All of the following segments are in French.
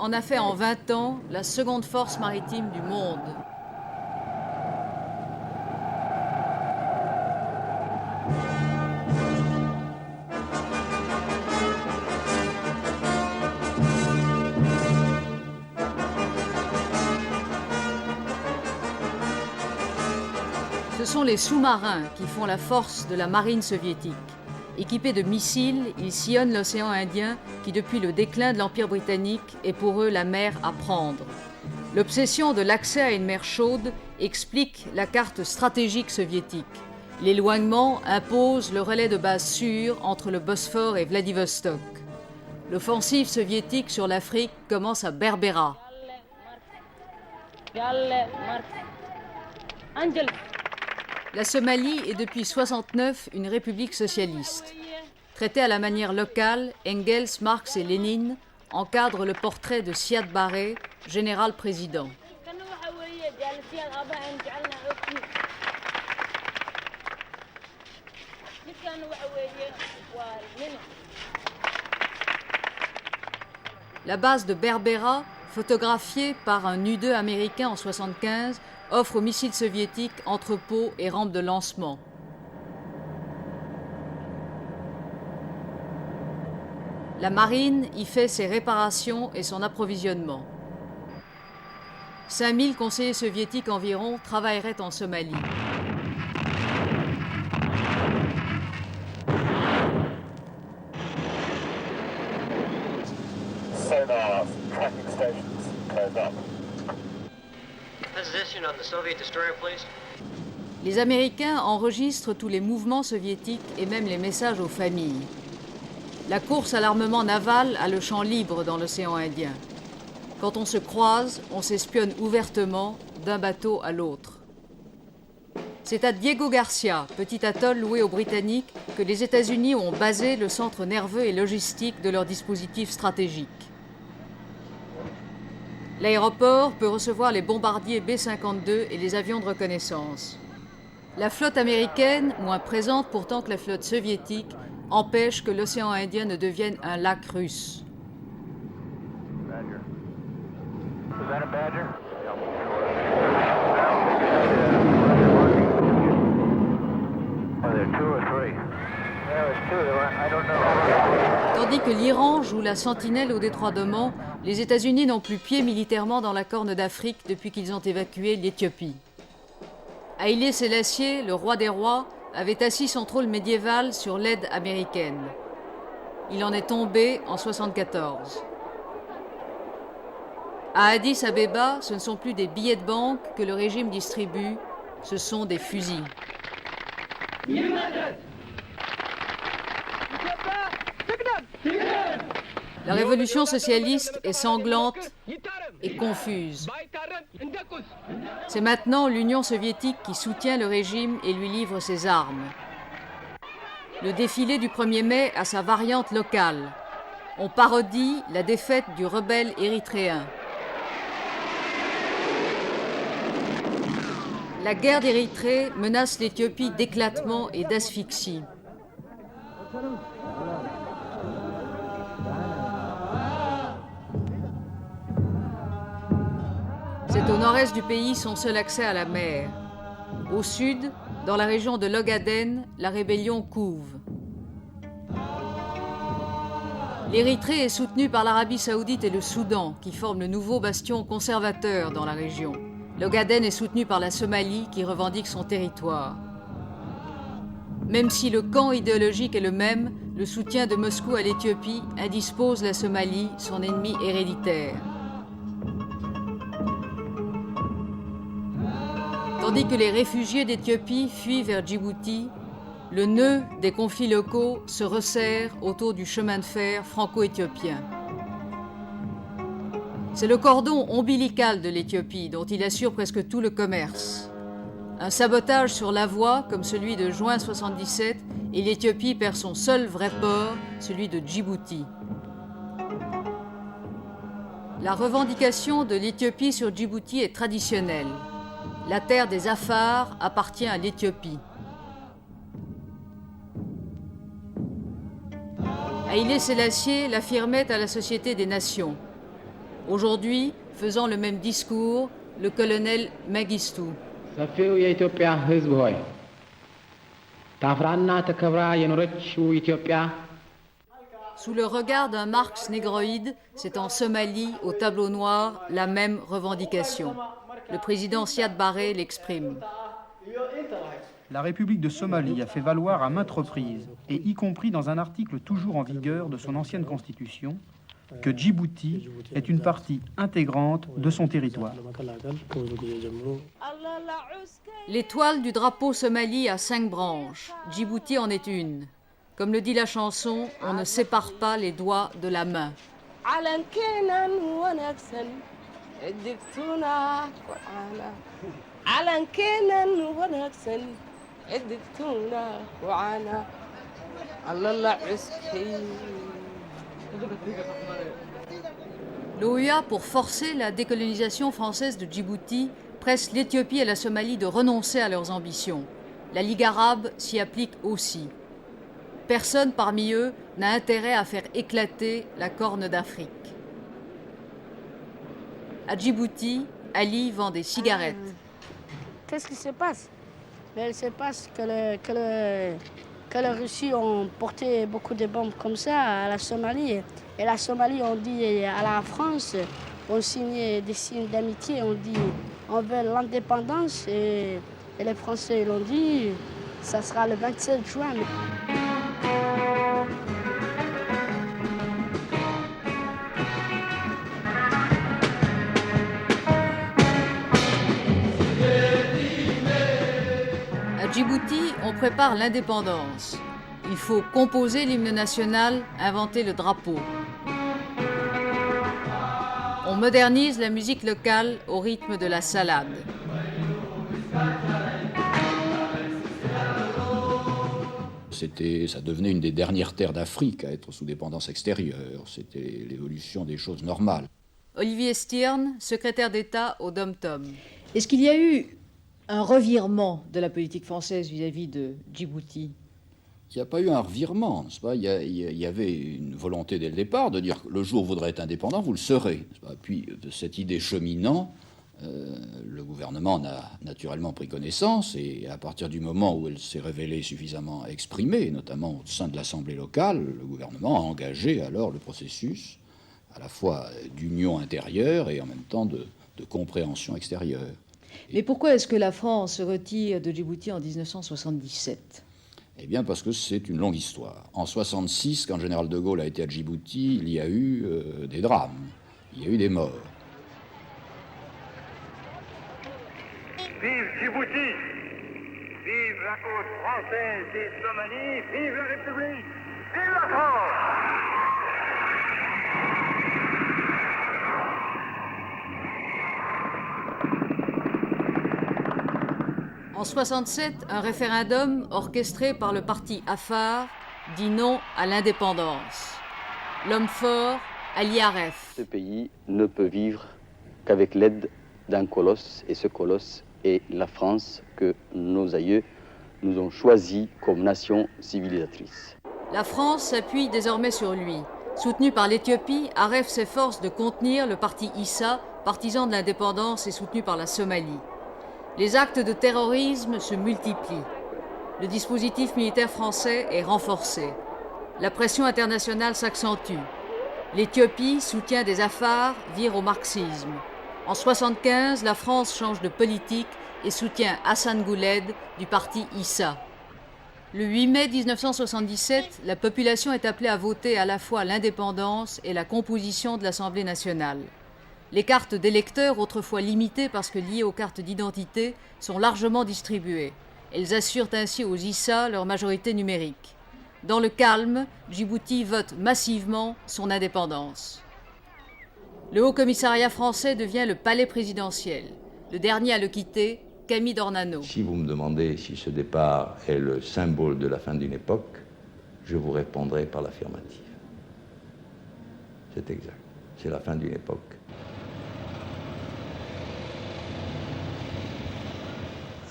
en a fait en 20 ans la seconde force maritime du monde. Ce sont les sous-marins qui font la force de la marine soviétique. Équipés de missiles, ils sillonnent l'océan Indien qui, depuis le déclin de l'Empire britannique, est pour eux la mer à prendre. L'obsession de l'accès à une mer chaude explique la carte stratégique soviétique. L'éloignement impose le relais de base sûr entre le Bosphore et Vladivostok. L'offensive soviétique sur l'Afrique commence à Berbera. La Somalie est depuis 1969 une république socialiste. Traitée à la manière locale, Engels, Marx et Lénine encadrent le portrait de Siad Barre, général-président. La base de Berbera, photographiée par un U-2 américain en 1975, offre aux missiles soviétiques entrepôts et rampes de lancement. La marine y fait ses réparations et son approvisionnement. 5000 conseillers soviétiques environ travailleraient en Somalie. Sonar tracking stations turned up. Position on the Soviet destroyer, please. Les Américains enregistrent tous les mouvements soviétiques et même les messages aux familles. La course à l'armement naval a le champ libre dans l'océan Indien. Quand on se croise, on s'espionne ouvertement d'un bateau à l'autre. C'est à Diego Garcia, petit atoll loué aux Britanniques, que les États-Unis ont basé le centre nerveux et logistique de leur dispositif stratégique. L'aéroport peut recevoir les bombardiers B-52 et les avions de reconnaissance. La flotte américaine, moins présente pourtant que la flotte soviétique, empêche que l'océan Indien ne devienne un lac russe. Tandis que l'Iran joue la sentinelle au détroit d'Oman, les États-Unis n'ont plus pied militairement dans la Corne d'Afrique depuis qu'ils ont évacué l'Éthiopie. Haïlé Sélassié, le roi des rois, avait assis son trône médiéval sur l'aide américaine. Il en est tombé en 1974. À Addis Abeba, ce ne sont plus des billets de banque que le régime distribue, ce sont des fusils. La révolution socialiste est sanglante et confuse. C'est maintenant l'Union soviétique qui soutient le régime et lui livre ses armes. Le défilé du 1er mai a sa variante locale. On parodie la défaite du rebelle érythréen. La guerre d'Érythrée menace l'Éthiopie d'éclatement et d'asphyxie. C'est au nord-est du pays son seul accès à la mer. Au sud, dans la région de l'Ogaden, la rébellion couve. L'Érythrée est soutenue par l'Arabie saoudite et le Soudan, qui forment le nouveau bastion conservateur dans la région. L'Ogaden est soutenu par la Somalie, qui revendique son territoire. Même si le camp idéologique est le même, le soutien de Moscou à l'Éthiopie indispose la Somalie, son ennemi héréditaire. Tandis que les réfugiés d'Éthiopie fuient vers Djibouti, le nœud des conflits locaux se resserre autour du chemin de fer franco-éthiopien. C'est le cordon ombilical de l'Éthiopie dont il assure presque tout le commerce. Un sabotage sur la voie, comme celui de juin 1977, et l'Éthiopie perd son seul vrai port, celui de Djibouti. La revendication de l'Éthiopie sur Djibouti est traditionnelle. La terre des Afars appartient à l'Éthiopie. Haïlé Sélassié l'affirmait à la Société des Nations. Aujourd'hui, faisant le même discours, le colonel Mengistu. ሰፊው የኢትዮጵያ ሕዝብ ሆይ ታፍራና ተከብራ የኖረችው ኢትዮጵያ Sous le regard d'un Marx négroïde, c'est en Somalie, au tableau noir, la même revendication. Le président Siad Barre l'exprime. La République de Somalie a fait valoir à maintes reprises, et y compris dans un article toujours en vigueur de son ancienne constitution, que Djibouti est une partie intégrante de son territoire. L'étoile du drapeau Somalie a 5 branches. Djibouti en est une. Comme le dit la chanson, on ne sépare pas les doigts de la main. L'OUA, pour forcer la décolonisation française de Djibouti, presse l'Éthiopie et la Somalie de renoncer à leurs ambitions. La Ligue arabe s'y applique aussi. Personne parmi eux n'a intérêt à faire éclater la corne d'Afrique. À Djibouti, Ali vend des cigarettes. Qu'est-ce qui se passe? Il se passe que les Russes ont porté beaucoup de bombes comme ça à la Somalie. Et la Somalie, on dit à la France, on signe des signes d'amitié, on dit on veut l'indépendance. Et les Français l'ont dit, ça sera le 27 juin. À Djibouti, on prépare l'indépendance. Il faut composer l'hymne national, inventer le drapeau. On modernise la musique locale au rythme de la salade. Ça devenait une des dernières terres d'Afrique à être sous dépendance extérieure. C'était l'évolution des choses normales. Olivier Stirn, secrétaire d'État au Dom-Tom. Est-ce qu'il y a eu un revirement de la politique française vis-à-vis de Djibouti? Il n'y a pas eu un revirement, n'est-ce pas? Il y avait une volonté dès le départ de dire que le jour où vous voudrez être indépendant, vous le serez, n'est-ce pas? Puis de cette idée cheminant, le gouvernement en a naturellement pris connaissance, et à partir du moment où elle s'est révélée suffisamment exprimée, notamment au sein de l'Assemblée locale, le gouvernement a engagé alors le processus à la fois d'union intérieure et en même temps de compréhension extérieure. Mais pourquoi est-ce que la France se retire de Djibouti en 1977? Eh bien parce que c'est une longue histoire. En 1966, quand le général de Gaulle a été à Djibouti, il y a eu des drames, il y a eu des morts. Vive Djibouti! Vive la côte française des Somalies! Vive la République! Vive la France! En 1967, un référendum orchestré par le parti Afar dit non à l'indépendance. L'homme fort, Ali Aref. Ce pays ne peut vivre qu'avec l'aide d'un colosse, et ce colosse est la France que nos aïeux nous ont choisi comme nation civilisatrice. La France s'appuie désormais sur lui. Soutenu par l'Éthiopie, Aref s'efforce de contenir le parti Issa, partisan de l'indépendance et soutenu par la Somalie. Les actes de terrorisme se multiplient. Le dispositif militaire français est renforcé. La pression internationale s'accentue. L'Éthiopie, soutien des Afars, vire au marxisme. En 1975, la France change de politique et soutient Hassan Gouled du parti Issa. Le 8 mai 1977, la population est appelée à voter à la fois l'indépendance et la composition de l'Assemblée nationale. Les cartes d'électeurs, autrefois limitées parce que liées aux cartes d'identité, sont largement distribuées. Elles assurent ainsi aux Issa leur majorité numérique. Dans le calme, Djibouti vote massivement son indépendance. Le Haut-Commissariat français devient le palais présidentiel. Le dernier à le quitter, Camille Dornano. Si vous me demandez si ce départ est le symbole de la fin d'une époque, je vous répondrai par l'affirmative. C'est exact. C'est la fin d'une époque.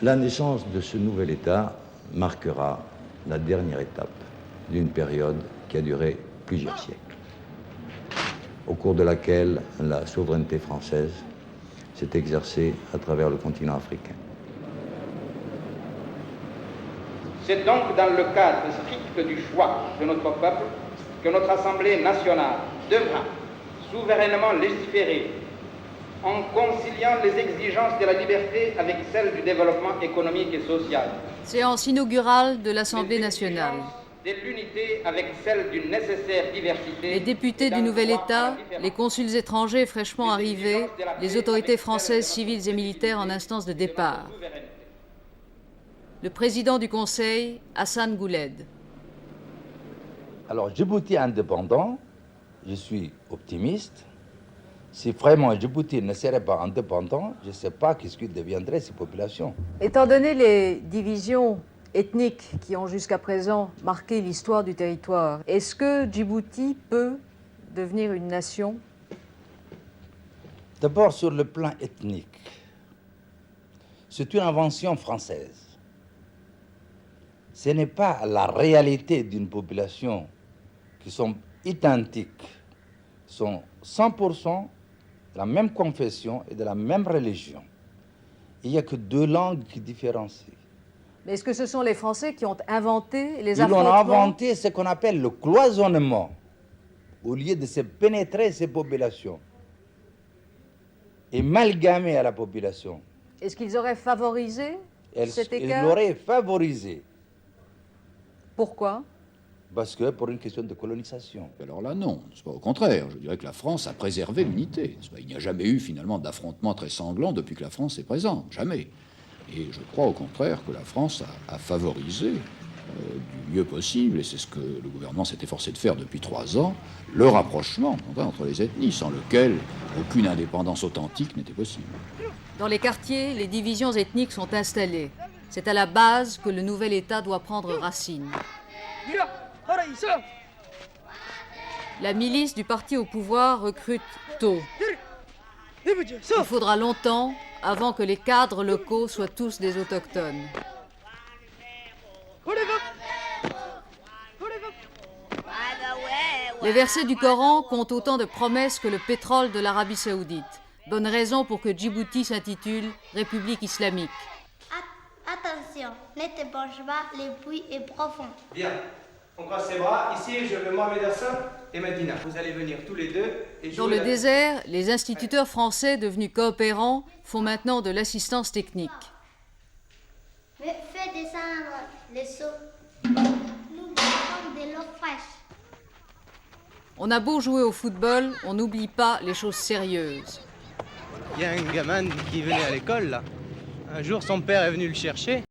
La naissance de ce nouvel État marquera la dernière étape d'une période qui a duré plusieurs siècles. au cours de laquelle la souveraineté française s'est exercée à travers le continent africain. C'est donc dans le cadre strict du choix de notre peuple que notre Assemblée nationale devra souverainement légiférer en conciliant les exigences de la liberté avec celles du développement économique et social. Séance inaugurale de l'Assemblée nationale. De l'unité avec celle d'une nécessaire diversité. Les députés du nouvel État, les consuls étrangers fraîchement arrivés, les autorités françaises civiles et militaires en instance de départ. Le président du Conseil, Hassan Gouled. Alors, Djibouti indépendant, je suis optimiste. Si vraiment Djibouti ne serait pas indépendant, je ne sais pas qu'est-ce que deviendraient ces populations. Étant donné les divisions ethniques qui ont jusqu'à présent marqué l'histoire du territoire, est-ce que Djibouti peut devenir une nation? D'abord, sur le plan ethnique, c'est une invention française. Ce n'est pas la réalité d'une population qui sont identiques, sont 100% de la même confession et de la même religion. Il n'y a que deux langues qui différencient. Mais est-ce que ce sont les Français qui ont inventé les affrontements? Ils ont inventé ce qu'on appelle le cloisonnement, au lieu de se pénétrer ces populations et malgamer à la population. Est-ce qu'ils auraient favorisé cet écart? Ils l'auraient favorisé. Pourquoi? Parce que pour une question de colonisation. Alors là, non. C'est pas au contraire. Je dirais que la France a préservé l'unité. Il n'y a jamais eu finalement d'affrontement très sanglant depuis que la France est présente. Jamais. Et je crois au contraire que la France a favorisé du mieux possible, et c'est ce que le gouvernement s'est efforcé de faire depuis 3 ans, le rapprochement entre les ethnies, sans lequel aucune indépendance authentique n'était possible. Dans les quartiers, les divisions ethniques sont installées. C'est à la base que le nouvel État doit prendre racine. La milice du parti au pouvoir recrute tôt. Il faudra longtemps avant que les cadres locaux soient tous des autochtones. Les versets du Coran comptent autant de promesses que le pétrole de l'Arabie Saoudite. Bonne raison pour que Djibouti s'intitule République islamique. Attention, ne t'éponge pas, le puits est profond. Bien, on croise ses bras. Ici, je veux Mohamed Hassan et Medina. Vous allez venir tous les deux et jouer. Dans le désert, les instituteurs français devenus coopérants font maintenant de l'assistance technique. Mais fais descendre les seaux. Nous buvons de l'eau fraîche. On a beau jouer au football, on n'oublie pas les choses sérieuses. Il y a un gamin qui venait à l'école, là. Un jour, son père est venu le chercher.